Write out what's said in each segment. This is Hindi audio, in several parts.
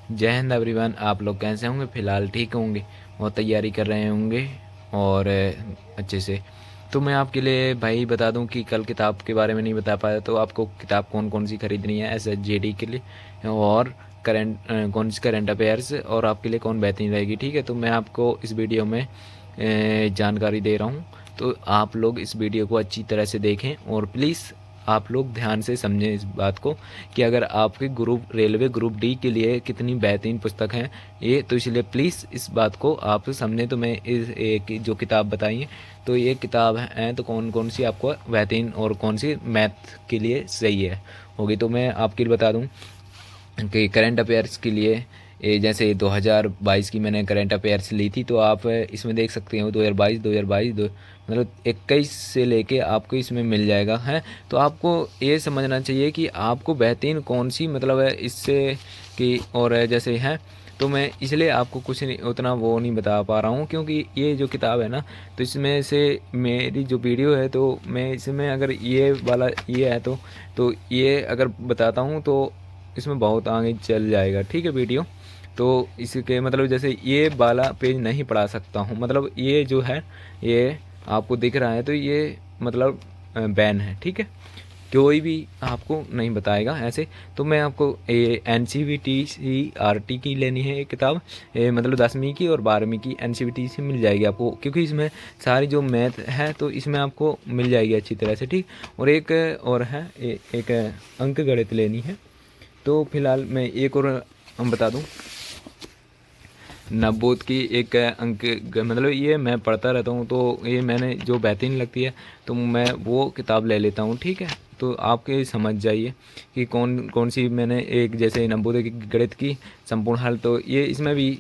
जय हिंद एवरीवन। आप लोग कैसे होंगे? फ़िलहाल ठीक होंगे और तैयारी कर रहे होंगे और अच्छे से। तो मैं आपके लिए भाई बता दूं कि कल किताब के बारे में नहीं बता पाया, तो आपको किताब कौन कौन सी खरीदनी है एस एस जी डी के लिए और कौन सी करंट अफेयर्स, और आपके लिए कौन बेहतरीन रहेगी। ठीक है, तो मैं आपको इस वीडियो में जानकारी दे रहा हूँ, तो आप लोग इस वीडियो को अच्छी तरह से देखें और प्लीज़ आप लोग ध्यान से समझें इस बात को कि अगर आपके रेलवे ग्रुप डी के लिए कितनी बेहतरीन पुस्तक हैं ये, तो इसलिए प्लीज़ इस बात को आप समझें। तो मैं इस एक जो किताब बताई है, तो ये किताब है तो कौन कौन सी आपको बेहतरीन और कौन सी मैथ के लिए सही है होगी। तो मैं आपके लिए बता दूं कि करंट अफेयर्स के लिए जैसे 2022 की मैंने करंट अफेयर्स ली थी, तो आप इसमें देख सकते हो 2022 मतलब 21 से लेके आपको इसमें मिल जाएगा है। तो आपको ये समझना चाहिए कि आपको बेहतरीन कौन सी मतलब है इससे कि, और जैसे है तो मैं इसलिए आपको कुछ नहीं उतना वो नहीं बता पा रहा हूँ, क्योंकि ये जो किताब है ना, तो इसमें से मेरी जो वीडियो है तो मैं इसमें अगर ये वाला ये है तो ये अगर बताता हूँ तो इसमें बहुत आगे चल जाएगा। ठीक है वीडियो, तो इसके मतलब जैसे ये वाला पेज नहीं पढ़ा सकता हूँ, मतलब ये जो है ये आपको दिख रहा है तो ये मतलब बैन है। ठीक है, कोई भी आपको नहीं बताएगा ऐसे। तो मैं आपको N C V T C R T की लेनी है ये किताब, मतलब 10वीं की और 12वीं की एन सी वी टी से मिल जाएगी आपको, क्योंकि इसमें सारी जो मैथ है तो इसमें आपको मिल जाएगी अच्छी तरह से। ठीक, और एक और है एक अंक गणित लेनी है। तो फिलहाल मैं एक और हम बता दूं, नवबोध की एक अंक मतलब ये मैं पढ़ता रहता हूँ, तो ये मैंने जो बेहतरीन लगती है तो मैं वो किताब ले लेता हूँ। ठीक है, तो आपके समझ जाइए कि कौन कौन सी मैंने एक जैसे नवबोध की गणित की संपूर्ण हल, तो ये इसमें भी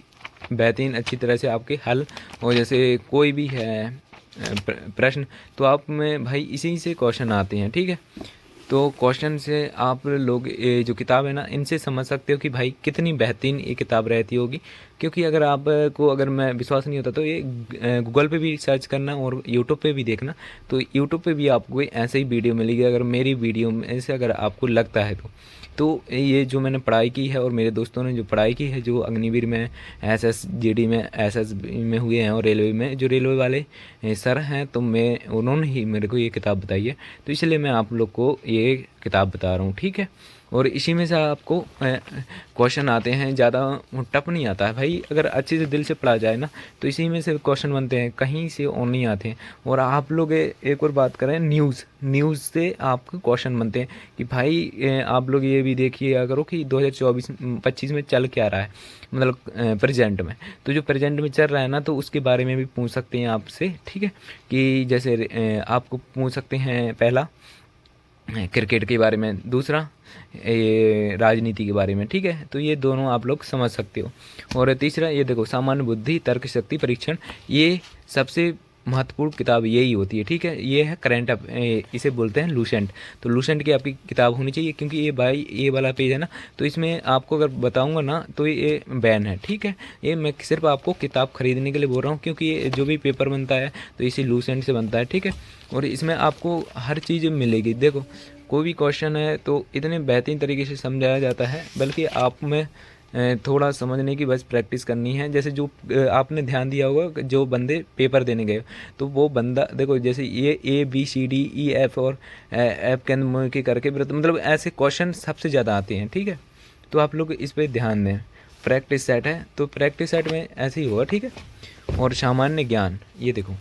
बेहतरीन अच्छी तरह से आपके हल, और जैसे कोई भी है प्रश्न तो आप में भाई इसी से क्वेश्चन आते हैं। ठीक है, तो क्वेश्चन से आप लोग ये जो किताब है ना इनसे समझ सकते हो कि भाई कितनी बेहतरीन ये किताब रहती होगी। क्योंकि अगर आपको अगर मैं विश्वास नहीं होता तो ये गूगल पे भी सर्च करना और यूट्यूब पे भी देखना, तो यूट्यूब पे भी आपको ऐसे ही वीडियो मिलेगी अगर मेरी वीडियो में से अगर आपको लगता है तो ये जो मैंने पढ़ाई की है और मेरे दोस्तों ने जो पढ़ाई की है, जो अग्निवीर में, एस एस जी डी में, एस एस बी में हुए हैं और रेलवे में जो रेलवे वाले सर हैं, तो मैं उन्होंने ही मेरे को ये किताब बताई है, तो इसलिए मैं आप लोग को ये किताब बता रहा हूँ। ठीक है, और इसी में से आपको क्वेश्चन आते हैं, ज़्यादा टफ नहीं आता है भाई, अगर अच्छे से दिल से पढ़ा जाए ना तो इसी में से क्वेश्चन बनते हैं, कहीं से और नहीं आते हैं। और आप लोग एक और बात करें, न्यूज़ से आपको क्वेश्चन बनते हैं कि भाई आप लोग ये भी देखिए करो कि 2024-25 में चल क्या रहा है, मतलब प्रेजेंट में, तो जो प्रेजेंट में चल रहा है ना तो उसके बारे में भी पूछ सकते हैं आपसे। ठीक है, कि जैसे आपको पूछ सकते हैं पहला क्रिकेट के बारे में, दूसरा ये राजनीति के बारे में। ठीक है, तो ये दोनों आप लोग समझ सकते हो। और तीसरा ये देखो, सामान्य बुद्धि तर्क शक्ति परीक्षण, ये सबसे महत्वपूर्ण किताब यही होती है। ठीक है, ये है करंट इसे बोलते हैं लूसेंट, तो लूसेंट की आपकी किताब होनी चाहिए, क्योंकि ये भाई ये वाला पेज है ना, तो इसमें आपको अगर बताऊंगा ना तो ये बैन है। ठीक है, ये मैं सिर्फ आपको किताब खरीदने के लिए बोल रहा हूँ, क्योंकि ये जो भी पेपर बनता है तो इसी लूसेंट से बनता है। ठीक है, और इसमें आपको हर चीज़ मिलेगी। देखो कोई भी क्वेश्चन है तो इतने बेहतरीन तरीके से समझाया जाता है, बल्कि आप में थोड़ा समझने की बस प्रैक्टिस करनी है। जैसे जो आपने ध्यान दिया होगा, जो बंदे पेपर देने गए तो वो बंदा देखो, जैसे ये A B C D E F और एफ के अंदर के करके मतलब ऐसे क्वेश्चन सबसे ज़्यादा आते हैं। ठीक है, तो आप लोग इस पर ध्यान दें। प्रैक्टिस सेट है तो प्रैक्टिस सेट में ऐसे ही होगा। ठीक है, और सामान्य ज्ञान, ये देखो,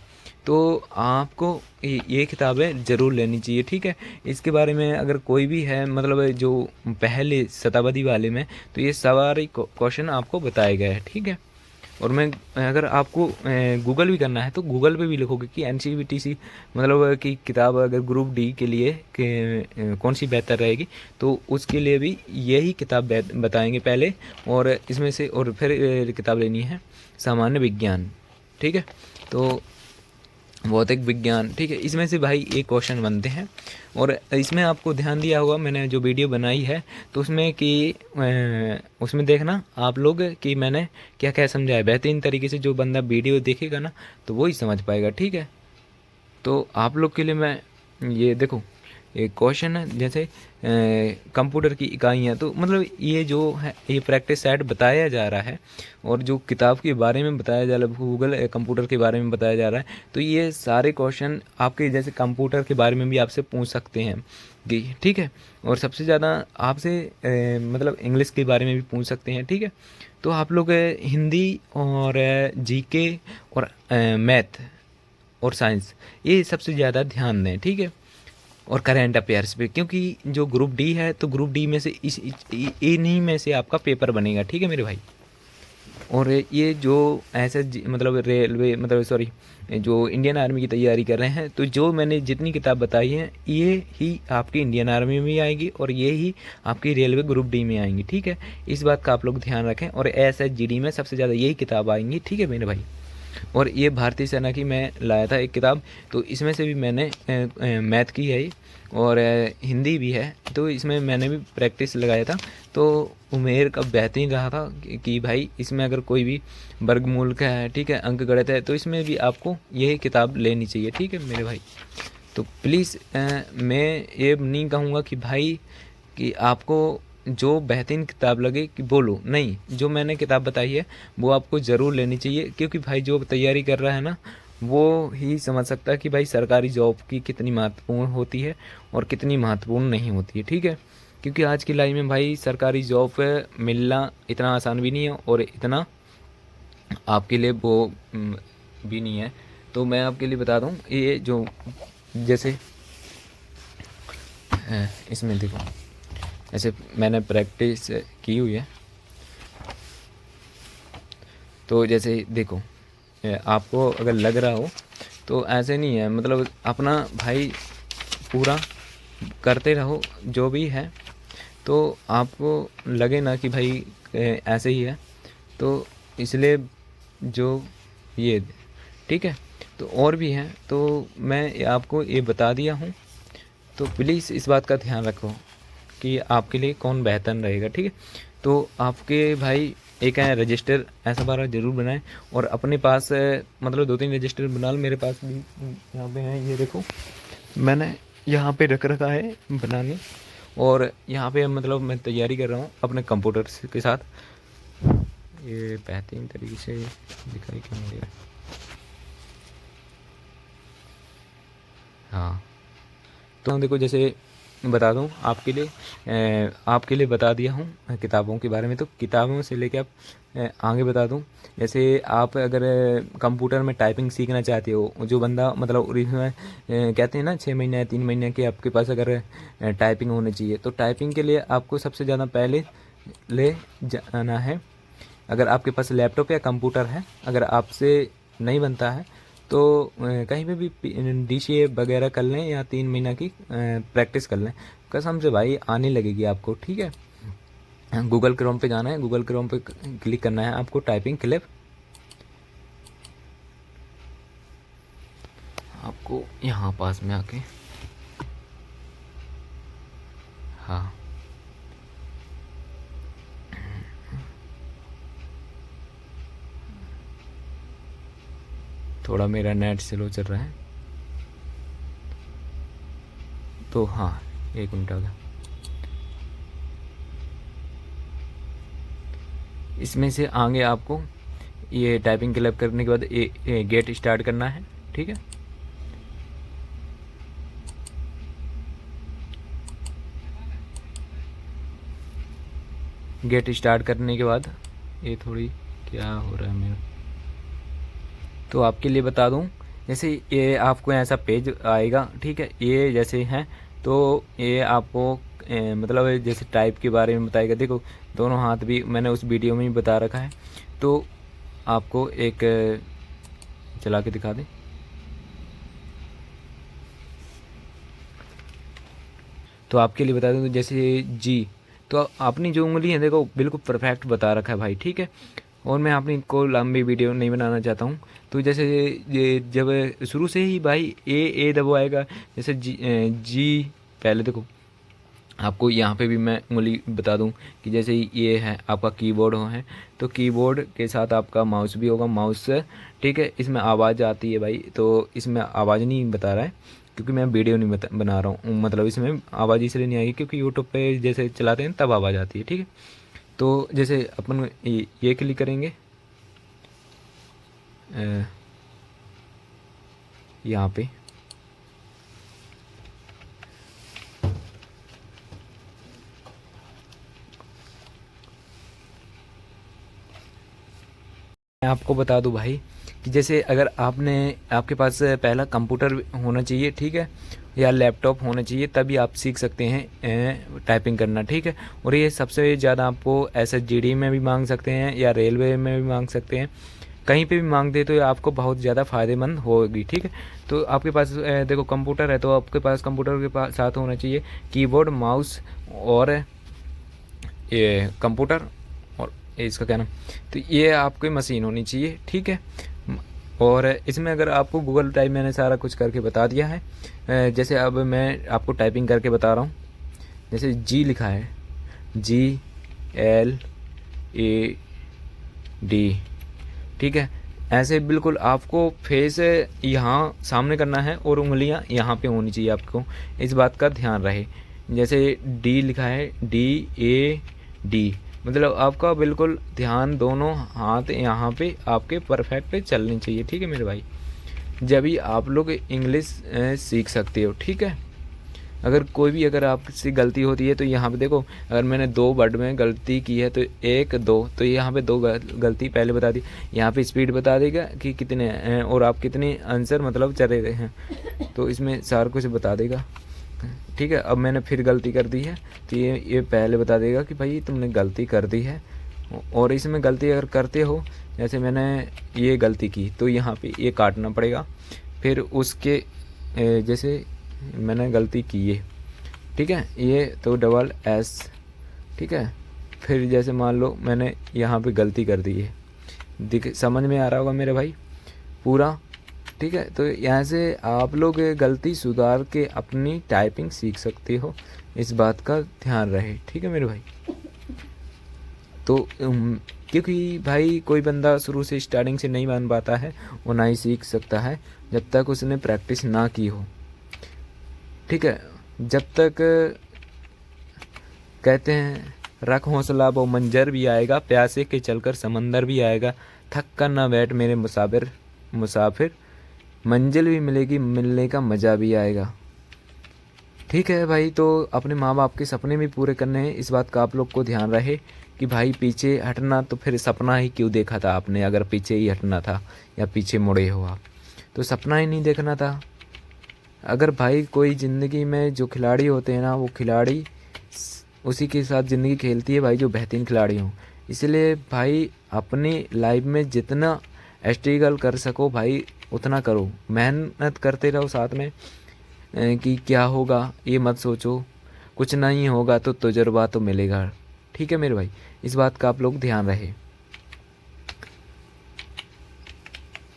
तो आपको ये किताबें ज़रूर लेनी चाहिए। ठीक है, इसके बारे में अगर कोई भी है मतलब जो पहले शताब्दी वाले में, तो ये सारे क्वेश्चन आपको बताए गए हैं। ठीक है, और मैं अगर आपको गूगल भी करना है तो गूगल पे भी लिखोगे कि N C V T C मतलब कि किताब अगर ग्रुप डी के लिए कौन सी बेहतर रहेगी, तो उसके लिए भी यही किताब बताएंगे पहले, और इसमें से और फिर किताब लेनी है सामान्य विज्ञान। ठीक है, तो भौतिक विज्ञान। ठीक है, इसमें से भाई एक क्वेश्चन बनते हैं, और इसमें आपको ध्यान दिया होगा मैंने जो वीडियो बनाई है तो उसमें कि उसमें देखना आप लोग कि मैंने क्या क्या समझाया बेहतरीन तरीके से। जो बंदा वीडियो देखेगा ना तो वो ही समझ पाएगा। ठीक है, तो आप लोग के लिए मैं ये देखो एक क्वेश्चन है, जैसे कंप्यूटर की इकाइयाँ, तो मतलब ये जो है ये प्रैक्टिस सेट बताया जा रहा है, और जो किताब के बारे में बताया जा रहा है, गूगल कंप्यूटर के बारे में बताया जा रहा है, तो ये सारे क्वेश्चन आपके जैसे कंप्यूटर के बारे में भी आपसे पूछ सकते हैं कि ठीक है। और सबसे ज़्यादा आपसे मतलब इंग्लिश के बारे में भी पूछ सकते हैं, ठीक है। तो आप लोग हिंदी और जीके और मैथ और साइंस, ये सबसे ज़्यादा ध्यान दें, ठीक है। और करंट अफेयर्स पे, क्योंकि जो ग्रुप डी है तो ग्रुप डी में से इन्हीं में से आपका पेपर बनेगा, ठीक है मेरे भाई। और ये जो ऐसे मतलब रेलवे मतलब सॉरी जो इंडियन आर्मी की तैयारी कर रहे हैं, तो जो मैंने जितनी किताब बताई हैं ये ही आपकी इंडियन आर्मी में भी आएगी और ये ही आपकी रेलवे ग्रुप डी में आएंगी, ठीक है। इस बात का आप लोग ध्यान रखें। और SHGD में सबसे ज़्यादा यही किताब आएंगी, ठीक है मेरे भाई। और ये भारतीय सेना की मैं लाया था एक किताब, तो इसमें से भी मैंने मैथ की है और हिंदी भी है, तो इसमें मैंने भी प्रैक्टिस लगाया था। तो उमेर का बेहतरीन रहा था कि भाई इसमें अगर कोई भी वर्गमूल का है, ठीक है, अंक गणित है, तो इसमें भी आपको यही किताब लेनी चाहिए, ठीक है मेरे भाई। तो प्लीज़ मैं ये नहीं कहूँगा कि भाई कि आपको जो बेहतरीन किताब लगे कि बोलो, नहीं, जो मैंने किताब बताई है वो आपको ज़रूर लेनी चाहिए, क्योंकि भाई जो तैयारी कर रहा है ना वो ही समझ सकता है कि भाई सरकारी जॉब की कितनी महत्वपूर्ण होती है और कितनी महत्वपूर्ण नहीं होती है, ठीक है। क्योंकि आज की लाइफ में भाई सरकारी जॉब मिलना इतना आसान भी नहीं है और इतना आपके लिए वो भी नहीं है। तो मैं आपके लिए बता दूं, ये जो जैसे इसमें देखो, ऐसे मैंने प्रैक्टिस की हुई है, तो जैसे देखो आपको अगर लग रहा हो तो ऐसे नहीं है, मतलब अपना भाई पूरा करते रहो जो भी है, तो आपको लगे ना कि भाई ऐसे ही है, तो इसलिए जो ये ठीक है। तो और भी हैं, तो मैं आपको ये बता दिया हूँ, तो प्लीज़ इस बात का ध्यान रखो कि आपके लिए कौन बेहतर रहेगा, ठीक है। तो आपके भाई एक है रजिस्टर ऐसा बारह ज़रूर बनाएं, और अपने पास मतलब 2-3 रजिस्टर बना लो। मेरे पास भी यहाँ पे हैं, ये देखो मैंने यहाँ पे रख रखा है बनाने, और यहाँ पे मतलब मैं तैयारी कर रहा हूँ अपने कंप्यूटर के साथ। ये बेहतरीन तरीके से दिखाई क्यों नहीं दे रहा। हाँ, तो देखो जैसे बता दूं आपके लिए बता दिया हूँ किताबों के बारे में। तो किताबों से लेके आप आगे बता दूं, जैसे आप अगर कंप्यूटर में टाइपिंग सीखना चाहते हो, जो बंदा मतलब इसमें कहते हैं ना 6 महीने या 3 महीने के आपके पास अगर टाइपिंग होनी चाहिए, तो टाइपिंग के लिए आपको सबसे ज़्यादा पहले ले जाना है, अगर आपके पास लैपटॉप या कंप्यूटर है। अगर आपसे नहीं बनता है तो कहीं पे भी DCA वगैरह कर लें या 3 महीना की प्रैक्टिस कर लें, कसम से भाई आने लगेगी आपको, ठीक है। गूगल क्रोम पे जाना है, गूगल क्रोम पे क्लिक करना है आपको, टाइपिंग क्लिप आपको यहाँ पास में आके, हाँ थोड़ा मेरा नेट स्लो चल रहा है, तो हाँ 1 मिनट आ गया। इसमें से आगे आपको ये टाइपिंग क्लब करने के बाद ये गेट स्टार्ट करना है, ठीक है। गेट स्टार्ट करने के बाद ये थोड़ी क्या हो रहा है मेरा, तो आपके लिए बता दूं, जैसे ये आपको ऐसा पेज आएगा, ठीक है। ये जैसे हैं तो ये आपको मतलब जैसे टाइप के बारे में बताएगा। देखो दोनों हाथ भी मैंने उस वीडियो में ही बता रखा है, तो आपको एक चला के दिखा दें। तो आपके लिए बता दूं, तो जैसे जी, तो अपनी जो उंगली है देखो बिल्कुल परफेक्ट बता रखा है भाई, ठीक है। और मैं अपनी को लंबी वीडियो नहीं बनाना चाहता हूँ, तो जैसे ये जब शुरू से ही भाई ए दबाएगा, जैसे जी पहले देखो आपको यहाँ पे भी मैं उंगली बता दूं कि जैसे ये है आपका कीबोर्ड है, तो कीबोर्ड के साथ आपका माउस भी होगा, माउस से, ठीक है। इसमें आवाज़ आती है भाई, तो इसमें आवाज़ नहीं बता रहा है, क्योंकि मैं वीडियो नहीं बना रहा हूँ, मतलब इसमें आवाज़ इसलिए नहीं आएगी क्योंकि यूट्यूब पे जैसे चलाते हैं तब आवाज़ आती है, ठीक है। तो जैसे अपन ये क्लिक करेंगे यहाँ पे, मैं आपको बता दूं भाई कि जैसे अगर आपके पास पहला कंप्यूटर होना चाहिए, ठीक है, या लैपटॉप होना चाहिए, तभी आप सीख सकते हैं टाइपिंग करना, ठीक है। और ये सबसे ज़्यादा आपको SSGD में भी मांग सकते हैं या रेलवे में भी मांग सकते हैं, कहीं पे भी मांग दे तो ये आपको बहुत ज़्यादा फ़ायदेमंद होगी, ठीक है। तो आपके पास देखो कंप्यूटर है तो आपके पास कंप्यूटर के साथ होना चाहिए कीबोर्ड, माउस और ये कंप्यूटर और इसका क्या नाम, तो ये आपकी मशीन होनी चाहिए, ठीक है। और इसमें अगर आपको गूगल टाइप मैंने सारा कुछ करके बता दिया है। जैसे अब मैं आपको टाइपिंग करके बता रहा हूँ, जैसे जी लिखा है, GLAD, ठीक है। ऐसे बिल्कुल आपको फेस यहाँ सामने करना है और उंगलियाँ यहाँ पे होनी चाहिए, आपको इस बात का ध्यान रहे। जैसे डी लिखा है, DAD, मतलब आपका बिल्कुल ध्यान दोनों हाथ यहाँ पे आपके परफेक्ट चलने चाहिए, ठीक है मेरे भाई। जब भी आप लोग इंग्लिश सीख सकते हो, ठीक है। अगर आपसे गलती होती है तो यहाँ पे देखो, अगर मैंने 2 वर्ड में गलती की है तो 1 2, तो यहाँ पे 2 गलती पहले बता दी, यहाँ पे स्पीड बता देगा कि कितने हैं और आप कितने आंसर मतलब चले रहे हैं, तो इसमें सारा कुछ बता देगा, ठीक है। अब मैंने फिर गलती कर दी है तो ये पहले बता देगा कि भाई तुमने गलती कर दी है। और इसमें गलती अगर करते हो, जैसे मैंने ये गलती की तो यहाँ पे ये काटना पड़ेगा, फिर उसके जैसे मैंने गलती की है, ठीक है, ये तो SS, ठीक है। फिर जैसे मान लो मैंने यहाँ पे गलती कर दी है, समझ में आ रहा होगा मेरे भाई पूरा, ठीक है। तो यहाँ से आप लोग गलती सुधार के अपनी टाइपिंग सीख सकते हो, इस बात का ध्यान रहे, ठीक है मेरे भाई। तो क्योंकि भाई कोई बंदा शुरू से स्टार्टिंग से नहीं बन पाता है और ना ही सीख सकता है जब तक उसने प्रैक्टिस ना की हो, ठीक है। जब तक कहते हैं रख हौसला वो मंजर भी आएगा, प्यासे के चलकर समंदर भी आएगा, थक कर ना बैठ मेरे मुसाफिर, मंजिल भी मिलेगी, मिलने का मज़ा भी आएगा, ठीक है भाई। तो अपने माँ बाप के सपने भी पूरे करने हैं, इस बात का आप लोग को ध्यान रहे कि भाई पीछे हटना तो फिर सपना ही क्यों देखा था आपने, अगर पीछे ही हटना था या पीछे मुड़े हो आप तो सपना ही नहीं देखना था। अगर भाई कोई ज़िंदगी में जो खिलाड़ी होते हैं ना, वो खिलाड़ी उसी के साथ ज़िंदगी खेलती है भाई जो बेहतरीन खिलाड़ी हों। इसलिए भाई अपनी लाइफ में जितना स्ट्रगल कर सको भाई उतना करो, मेहनत करते रहो साथ में। कि क्या होगा ये मत सोचो, कुछ नहीं होगा तो तजुर्बा तो मिलेगा, ठीक है मेरे भाई, इस बात का आप लोग ध्यान रहे।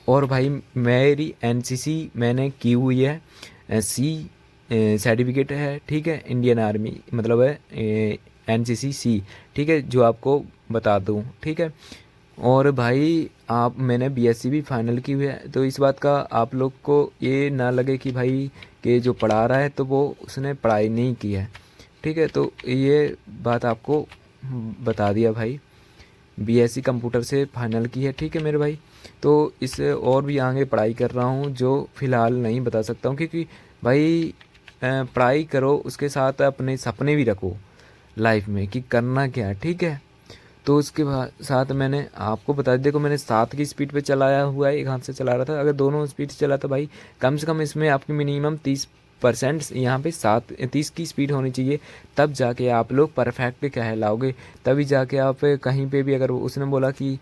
और भाई मेरी NCC मैंने की हुई है, C सर्टिफिकेट है, ठीक है, इंडियन आर्मी मतलब है NCC C, ठीक है, जो आपको बता दूँ, ठीक है। और भाई मैंने BSc भी फाइनल की हुई है, तो इस बात का आप लोग को ये ना लगे कि भाई कि जो पढ़ा रहा है तो वो उसने पढ़ाई नहीं की है, ठीक है। तो ये बात आपको बता दिया भाई, BSc कंप्यूटर से फाइनल की है, ठीक है मेरे भाई। तो इससे और भी आगे पढ़ाई कर रहा हूँ जो फ़िलहाल नहीं बता सकता हूँ, क्योंकि भाई पढ़ाई करो उसके साथ अपने सपने भी रखो लाइफ में कि करना क्या है, ठीक है। तो उसके साथ मैंने आपको बता दिया, देखो मैंने 7 की स्पीड पे चलाया हुआ है, एक हाथ से चला रहा था। अगर दोनों स्पीड से चला तो भाई कम से कम इसमें आपकी मिनिमम 30% यहाँ पे 30 की स्पीड होनी चाहिए, तब जाके आप लोग परफेक्ट कहलाओगे। तभी जाके आप कहीं पे भी, अगर उसने बोला कि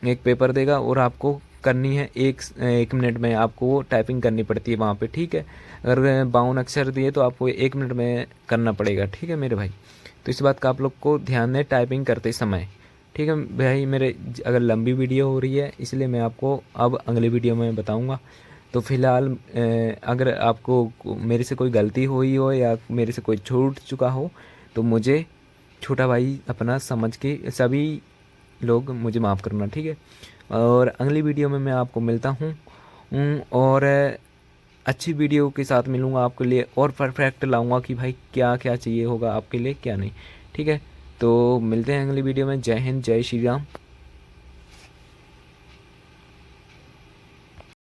एक पेपर देगा और आपको करनी है 1 मिनट में, आपको वो टाइपिंग करनी पड़ती है वहाँ पे, ठीक है। अगर 52 अक्षर दिए तो आपको 1 मिनट में करना पड़ेगा, ठीक है मेरे भाई। तो इस बात का आप लोग को ध्यान दें टाइपिंग करते समय, ठीक है भाई। मेरे अगर लंबी वीडियो हो रही है इसलिए मैं आपको अब अगले वीडियो में बताऊंगा। तो फ़िलहाल अगर आपको मेरे से कोई गलती हुई हो या मेरे से कोई छूट चुका हो तो मुझे छोटा भाई अपना समझ के सभी लोग मुझे माफ़ करना, ठीक है। और अगली वीडियो में मैं आपको मिलता हूँ। और अच्छी वीडियो के साथ मिलूँगा आपके लिए, और परफेक्ट लाऊंगा कि भाई क्या क्या चाहिए होगा आपके लिए क्या नहीं। ठीक है, तो मिलते हैं अगली वीडियो में। जय हिंद, जय श्री राम।